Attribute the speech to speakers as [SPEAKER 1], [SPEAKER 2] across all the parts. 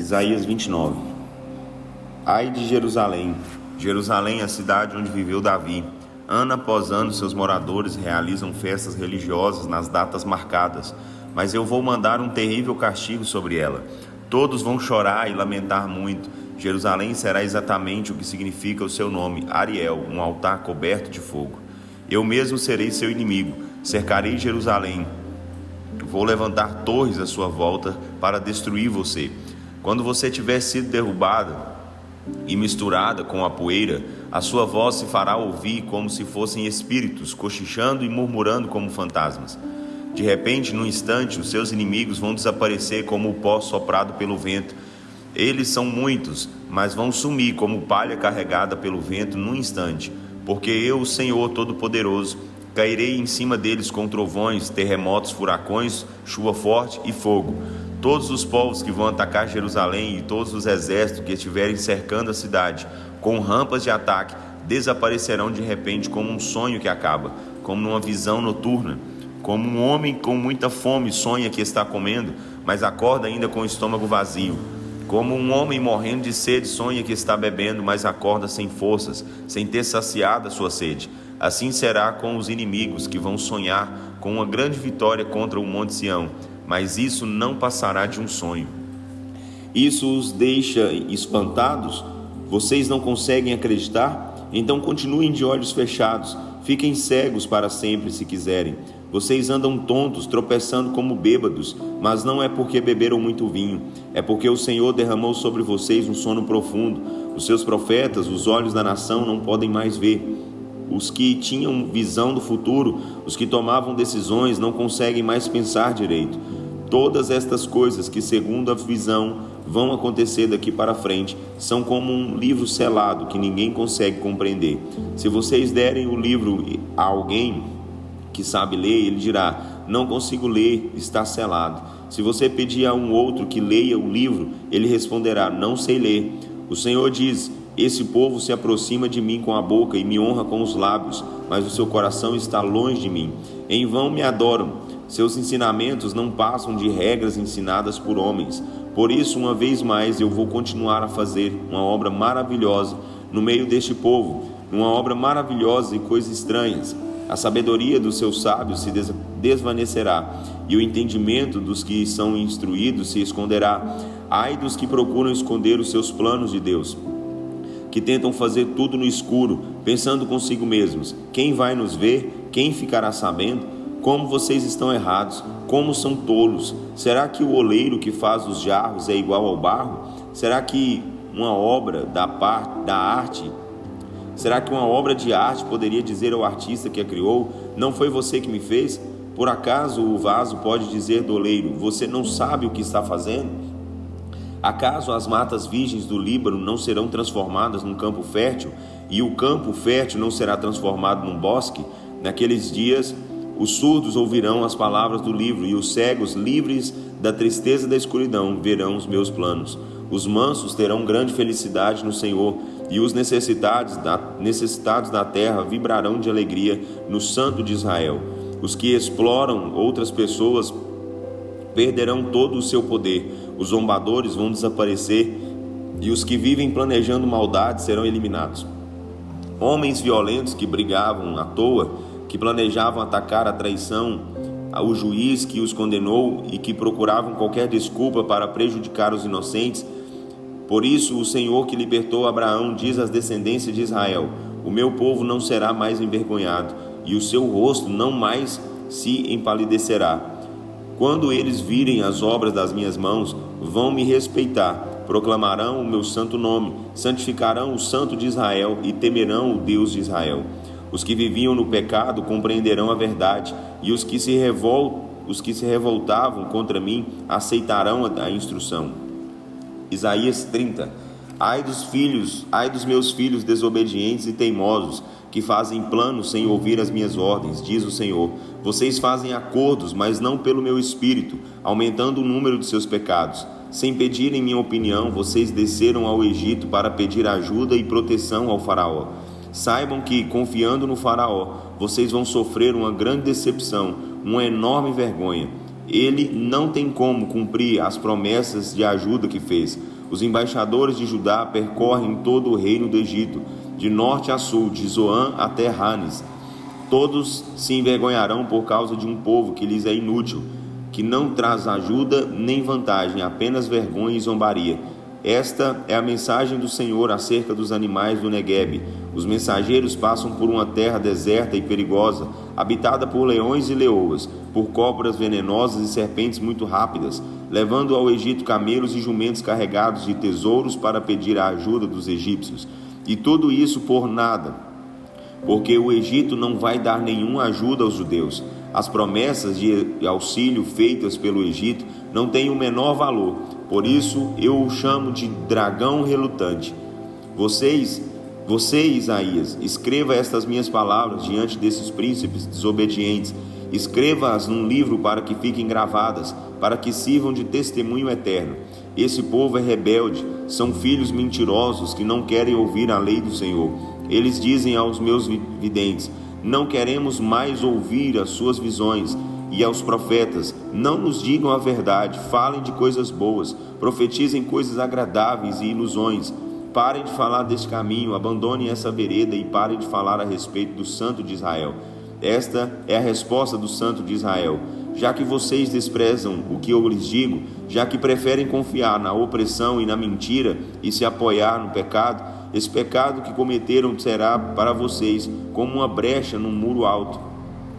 [SPEAKER 1] Isaías 29. Ai de Jerusalém, Jerusalém, a cidade onde viveu Davi. Ano após ano, seus moradores realizam festas religiosas nas datas marcadas, mas eu vou mandar um terrível castigo sobre ela. Todos vão chorar e lamentar muito. Jerusalém será exatamente o que significa o seu nome, Ariel, um altar coberto de fogo. Eu mesmo serei seu inimigo, cercarei Jerusalém. Vou levantar torres à sua volta para destruir você. Quando você tiver sido derrubada e misturada com a poeira, a sua voz se fará ouvir como se fossem espíritos, cochichando e murmurando como fantasmas. De repente, num instante, os seus inimigos vão desaparecer como o pó soprado pelo vento. Eles são muitos, mas vão sumir como palha carregada pelo vento num instante, porque eu, o Senhor Todo-Poderoso, cairei em cima deles com trovões, terremotos, furacões, chuva forte e fogo. Todos os povos que vão atacar Jerusalém e todos os exércitos que estiverem cercando a cidade, com rampas de ataque, desaparecerão de repente como um sonho que acaba, como numa visão noturna. Como um homem com muita fome sonha que está comendo, mas acorda ainda com o estômago vazio. Como um homem morrendo de sede sonha que está bebendo, mas acorda sem forças, sem ter saciado a sua sede. Assim será com os inimigos que vão sonhar com uma grande vitória contra o Monte Sião, mas isso não passará de um sonho. Isso os deixa espantados? Vocês não conseguem acreditar? Então continuem de olhos fechados, fiquem cegos para sempre se quiserem. Vocês andam tontos, tropeçando como bêbados, mas não é porque beberam muito vinho, é porque o Senhor derramou sobre vocês um sono profundo. Os seus profetas, os olhos da nação, não podem mais ver. Os que tinham visão do futuro, os que tomavam decisões, não conseguem mais pensar direito. Todas estas coisas que, segundo a visão, vão acontecer daqui para frente, são como um livro selado que ninguém consegue compreender. Se vocês derem o livro a alguém que sabe ler, ele dirá: não consigo ler, está selado. Se você pedir a um outro que leia o livro, ele responderá: não sei ler. O Senhor diz: esse povo se aproxima de mim com a boca e me honra com os lábios, mas o seu coração está longe de mim. Em vão me adoram. Seus ensinamentos não passam de regras ensinadas por homens. Por isso, uma vez mais, eu vou continuar a fazer uma obra maravilhosa no meio deste povo, uma obra maravilhosa e coisas estranhas. A sabedoria dos seus sábios se desvanecerá, e o entendimento dos que são instruídos se esconderá. Ai dos que procuram esconder os seus planos de Deus, que tentam fazer tudo no escuro, pensando consigo mesmos: quem vai nos ver? Quem ficará sabendo? Como vocês estão errados, como são tolos! Será que o oleiro que faz os jarros é igual ao barro? Será que uma obra Será que uma obra de arte poderia dizer ao artista que a criou: não foi você que me fez? Por acaso o vaso pode dizer do oleiro: você não sabe o que está fazendo? Acaso as matas virgens do Líbano não serão transformadas num campo fértil, e o campo fértil não será transformado num bosque? Naqueles dias, os surdos ouvirão as palavras do livro, e os cegos, livres da tristeza da escuridão, verão os meus planos. Os mansos terão grande felicidade no Senhor, e os necessitados da terra vibrarão de alegria no Santo de Israel. Os que exploram outras pessoas perderão todo o seu poder, os zombadores vão desaparecer, e os que vivem planejando maldade serão eliminados. Homens violentos que brigavam à toa, que planejavam atacar a traição, o juiz que os condenou e que procuravam qualquer desculpa para prejudicar os inocentes. Por isso o Senhor que libertou Abraão diz às descendências de Israel: o meu povo não será mais envergonhado, e o seu rosto não mais se empalidecerá. Quando eles virem as obras das minhas mãos, vão me respeitar, proclamarão o meu santo nome, santificarão o Santo de Israel e temerão o Deus de Israel. Os que viviam no pecado compreenderão a verdade, e os que se revoltavam contra mim aceitarão a instrução. Isaías 30. Ai dos meus filhos desobedientes e teimosos, que fazem planos sem ouvir as minhas ordens, diz o Senhor. Vocês fazem acordos, mas não pelo meu espírito, aumentando o número de seus pecados. Sem pedirem minha opinião, vocês desceram ao Egito para pedir ajuda e proteção ao faraó. Saibam que, confiando no faraó, vocês vão sofrer uma grande decepção, uma enorme vergonha. Ele não tem como cumprir as promessas de ajuda que fez. Os embaixadores de Judá percorrem todo o reino do Egito, de norte a sul, de Zoan até Ranes. Todos se envergonharão por causa de um povo que lhes é inútil, que não traz ajuda nem vantagem, apenas vergonha e zombaria. Esta é a mensagem do Senhor acerca dos animais do Neguebe. Os mensageiros passam por uma terra deserta e perigosa, habitada por leões e leoas, por cobras venenosas e serpentes muito rápidas, levando ao Egito camelos e jumentos carregados de tesouros para pedir a ajuda dos egípcios. E tudo isso por nada, porque o Egito não vai dar nenhuma ajuda aos judeus. As promessas de auxílio feitas pelo Egito não têm o menor valor. Por isso eu o chamo de dragão relutante. Você, Isaías, escreva estas minhas palavras diante desses príncipes desobedientes. Escreva-as num livro para que fiquem gravadas, para que sirvam de testemunho eterno. Esse povo é rebelde, são filhos mentirosos que não querem ouvir a lei do Senhor. Eles dizem aos meus videntes: não queremos mais ouvir as suas visões. E aos profetas: não nos digam a verdade, falem de coisas boas, profetizem coisas agradáveis e ilusões. Parem de falar deste caminho, abandonem essa vereda e parem de falar a respeito do Santo de Israel. Esta é a resposta do Santo de Israel: já que vocês desprezam o que eu lhes digo, já que preferem confiar na opressão e na mentira e se apoiar no pecado, esse pecado que cometeram será para vocês como uma brecha num muro alto,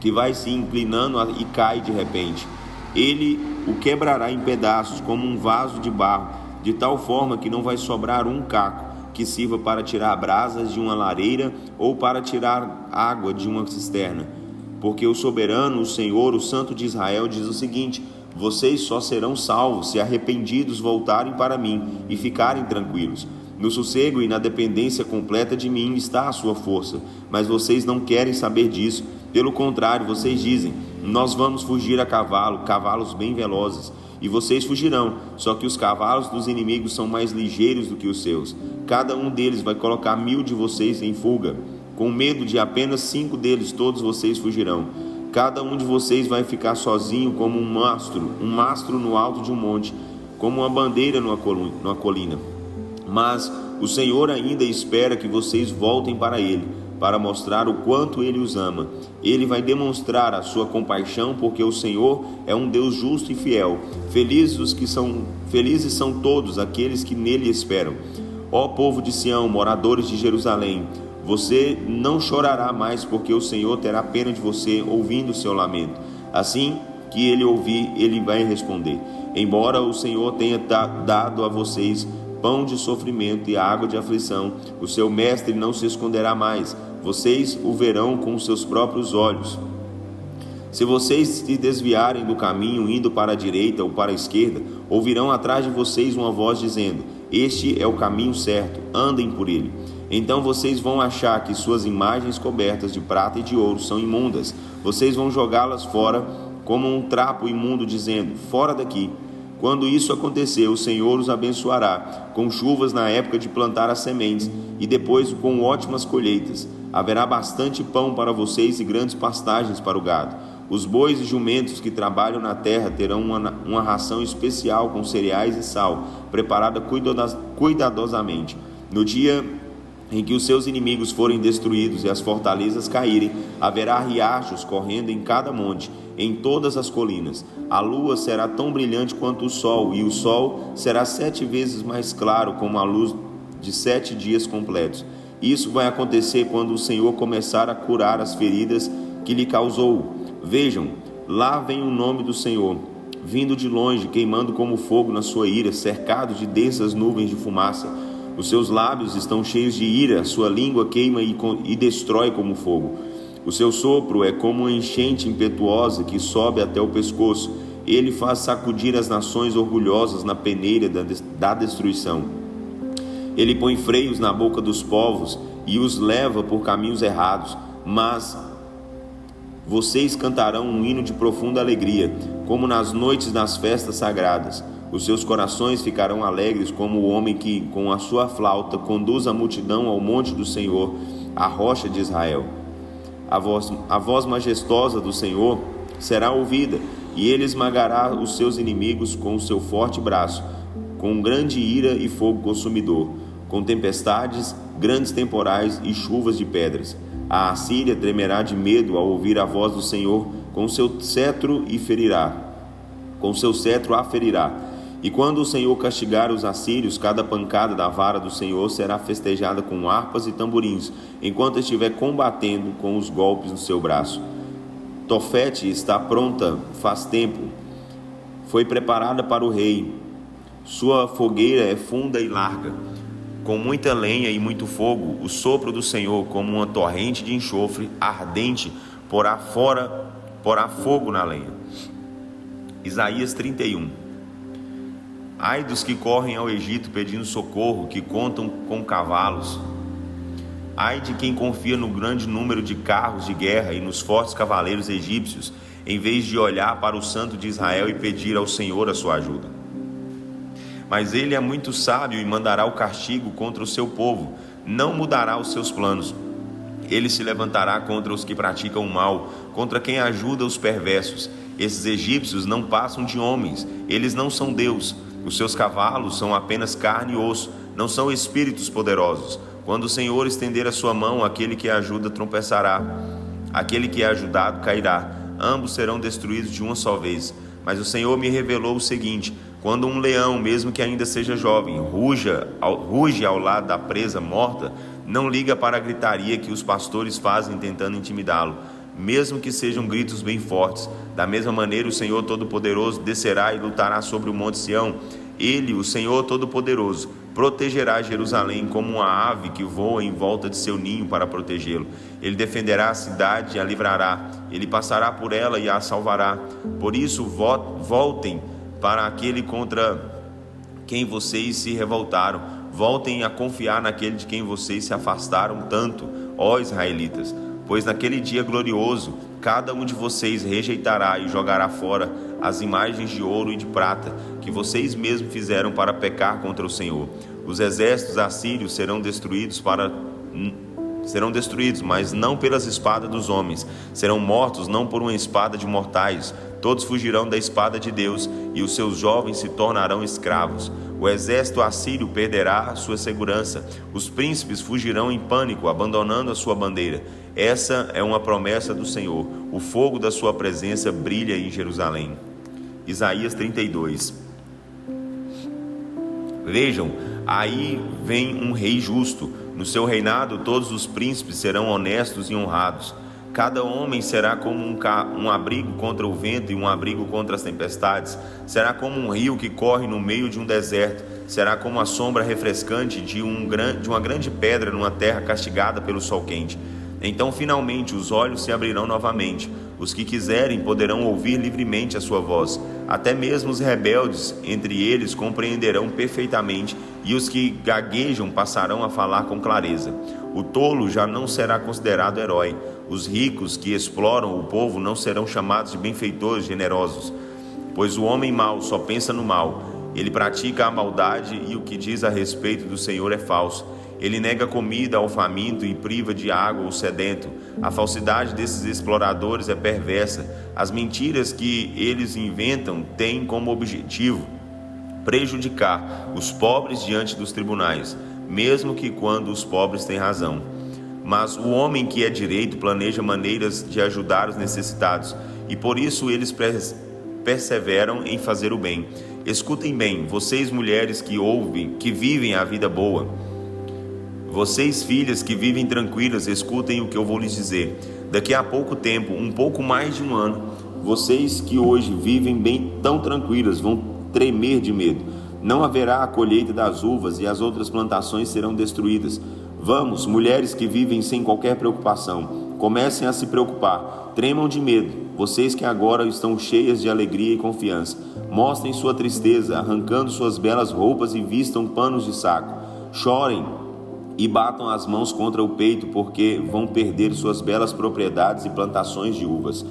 [SPEAKER 1] que vai se inclinando e cai de repente. Ele o quebrará em pedaços como um vaso de barro, de tal forma que não vai sobrar um caco que sirva para tirar brasas de uma lareira ou para tirar água de uma cisterna. Porque o soberano, o Senhor, o Santo de Israel, diz o seguinte: vocês só serão salvos se arrependidos voltarem para mim e ficarem tranquilos. No sossego e na dependência completa de mim está a sua força, mas vocês não querem saber disso. Pelo contrário, vocês dizem: nós vamos fugir a cavalo, cavalos bem velozes. E vocês fugirão, só que os cavalos dos inimigos são mais ligeiros do que os seus. Cada um deles vai colocar 1000 de vocês em fuga. Com medo de apenas 5 deles, todos vocês fugirão. Cada um de vocês vai ficar sozinho como um mastro no alto de um monte, como uma bandeira numa colina. Mas o Senhor ainda espera que vocês voltem para Ele, para mostrar o quanto Ele os ama. Ele vai demonstrar a sua compaixão, porque o Senhor é um Deus justo e fiel. Felizes são todos aqueles que nele esperam. Ó povo de Sião, moradores de Jerusalém, você não chorará mais, porque o Senhor terá pena de você, ouvindo o seu lamento. Assim que Ele ouvir, Ele vai responder. Embora o Senhor tenha dado a vocês pão de sofrimento e água de aflição, o seu mestre não se esconderá mais. Vocês o verão com os seus próprios olhos. Se vocês se desviarem do caminho, indo para a direita ou para a esquerda, ouvirão atrás de vocês uma voz dizendo: este é o caminho certo, andem por ele. Então vocês vão achar que suas imagens cobertas de prata e de ouro são imundas. Vocês vão jogá-las fora como um trapo imundo, dizendo: fora daqui. Quando isso acontecer, o Senhor os abençoará com chuvas na época de plantar as sementes e depois com ótimas colheitas. Haverá bastante pão para vocês e grandes pastagens para o gado. Os bois e jumentos que trabalham na terra terão uma ração especial com cereais e sal, preparada cuidadosamente. No dia em que os seus inimigos forem destruídos e as fortalezas caírem, haverá riachos correndo em cada monte, em todas as colinas. A lua será tão brilhante quanto o sol, e o sol será 7 vezes mais claro, como a luz de 7 dias completos. Isso vai acontecer quando o Senhor começar a curar as feridas que lhe causou. Vejam, lá vem o nome do Senhor, vindo de longe, queimando como fogo na sua ira, cercado de densas nuvens de fumaça. Os seus lábios estão cheios de ira, a sua língua queima e destrói como fogo. O seu sopro é como uma enchente impetuosa que sobe até o pescoço. Ele faz sacudir as nações orgulhosas na peneira da destruição. Ele põe freios na boca dos povos e os leva por caminhos errados. Mas vocês cantarão um hino de profunda alegria, como nas noites das festas sagradas. Os seus corações ficarão alegres como o homem que, com a sua flauta, conduz a multidão ao monte do Senhor, a rocha de Israel. A voz majestosa do Senhor será ouvida, e ele esmagará os seus inimigos com o seu forte braço. com grande ira e fogo consumidor, com tempestades, grandes temporais e chuvas de pedras. A Assíria tremerá de medo ao ouvir a voz do Senhor, com seu cetro a ferirá. E quando o Senhor castigar os assírios, cada pancada da vara do Senhor será festejada com harpas e tamborins, enquanto estiver combatendo com os golpes no seu braço. Tofete está pronta faz tempo, foi preparada para o rei. Sua fogueira é funda e larga, com muita lenha e muito fogo. O sopro do Senhor, como uma torrente de enxofre ardente, porá fogo na lenha. Isaías 31. Ai dos que correm ao Egito pedindo socorro, que contam com cavalos. Ai de quem confia no grande número de carros de guerra e nos fortes cavaleiros egípcios, em vez de olhar para o Santo de Israel e pedir ao Senhor a sua ajuda. Mas ele é muito sábio e mandará o castigo contra o seu povo, não mudará os seus planos. Ele se levantará contra os que praticam o mal, contra quem ajuda os perversos. Esses egípcios não passam de homens, eles não são Deus. Os seus cavalos são apenas carne e osso, não são espíritos poderosos. Quando o Senhor estender a sua mão, aquele que ajuda tropeçará, aquele que é ajudado cairá. Ambos serão destruídos de uma só vez. Mas o Senhor me revelou o seguinte: quando um leão, mesmo que ainda seja jovem, ruge ao lado da presa morta, não liga para a gritaria que os pastores fazem tentando intimidá-lo, mesmo que sejam gritos bem fortes. Da mesma maneira, o Senhor Todo-Poderoso descerá e lutará sobre o monte Sião. Ele, o Senhor Todo-Poderoso, protegerá Jerusalém como uma ave que voa em volta de seu ninho para protegê-lo. Ele defenderá a cidade e a livrará. Ele passará por ela e a salvará. Por isso, voltem para aquele contra quem vocês se revoltaram. Voltem a confiar naquele de quem vocês se afastaram tanto, ó israelitas. Pois naquele dia glorioso, cada um de vocês rejeitará e jogará fora as imagens de ouro e de prata que vocês mesmos fizeram para pecar contra o Senhor. Os exércitos assírios serão destruídos, mas não pelas espadas dos homens. Serão mortos não por uma espada de mortais. Todos fugirão da espada de Deus, e os seus jovens se tornarão escravos. O exército assírio perderá sua segurança. Os príncipes fugirão em pânico, abandonando a sua bandeira. Essa é uma promessa do Senhor. O fogo da sua presença brilha em Jerusalém. Isaías 32. Vejam, aí vem um rei justo. No seu reinado todos os príncipes serão honestos e honrados. Cada homem será como um abrigo contra o vento e um abrigo contra as tempestades. Será como um rio que corre no meio de um deserto. Será como a sombra refrescante de uma grande pedra numa terra castigada pelo sol quente. Então finalmente os olhos se abrirão novamente. Os que quiserem poderão ouvir livremente a sua voz. Até mesmo os rebeldes entre eles compreenderão perfeitamente, e os que gaguejam passarão a falar com clareza. O tolo já não será considerado herói. Os ricos que exploram o povo não serão chamados de benfeitores generosos. Pois o homem mau só pensa no mal. Ele pratica a maldade, e o que diz a respeito do Senhor é falso. Ele nega comida ao faminto e priva de água ao sedento. A falsidade desses exploradores é perversa. As mentiras que eles inventam têm como objetivo prejudicar os pobres diante dos tribunais, mesmo que quando os pobres têm razão. Mas o homem que é direito planeja maneiras de ajudar os necessitados, e por isso eles perseveram em fazer o bem. Escutem bem, vocês mulheres que vivem a vida boa. Vocês filhas que vivem tranquilas, escutem o que eu vou lhes dizer. Daqui a pouco tempo, um pouco mais de um ano, vocês que hoje vivem bem tão tranquilas vão tremer de medo. Não haverá a colheita das uvas e as outras plantações serão destruídas. Vamos, mulheres que vivem sem qualquer preocupação, comecem a se preocupar, tremam de medo. Vocês que agora estão cheias de alegria e confiança, mostrem sua tristeza, arrancando suas belas roupas e vistam panos de saco. Chorem e batam as mãos contra o peito, porque vão perder suas belas propriedades e plantações de uvas.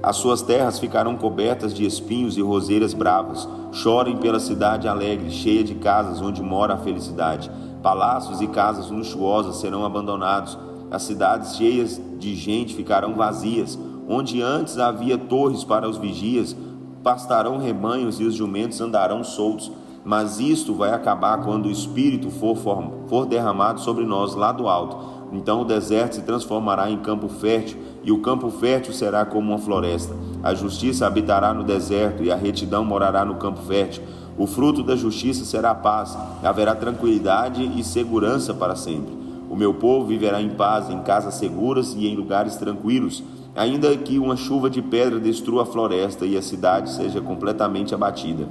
[SPEAKER 1] As suas terras ficarão cobertas de espinhos e roseiras bravas. Chorem pela cidade alegre, cheia de casas onde mora a felicidade. Palácios e casas luxuosas serão abandonados. As cidades cheias de gente ficarão vazias. Onde antes havia torres para os vigias, pastarão rebanhos e os jumentos andarão soltos. Mas isto vai acabar quando o Espírito for derramado sobre nós lá do alto. Então o deserto se transformará em campo fértil, e o campo fértil será como uma floresta. A justiça habitará no deserto, e a retidão morará no campo fértil. O fruto da justiça será a paz, haverá tranquilidade e segurança para sempre. O meu povo viverá em paz, em casas seguras e em lugares tranquilos, ainda que uma chuva de pedra destrua a floresta e a cidade seja completamente abatida.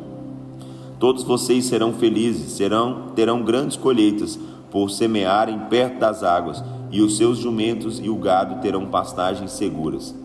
[SPEAKER 1] Todos vocês serão felizes, terão grandes colheitas, por semearem perto das águas, e os seus jumentos e o gado terão pastagens seguras.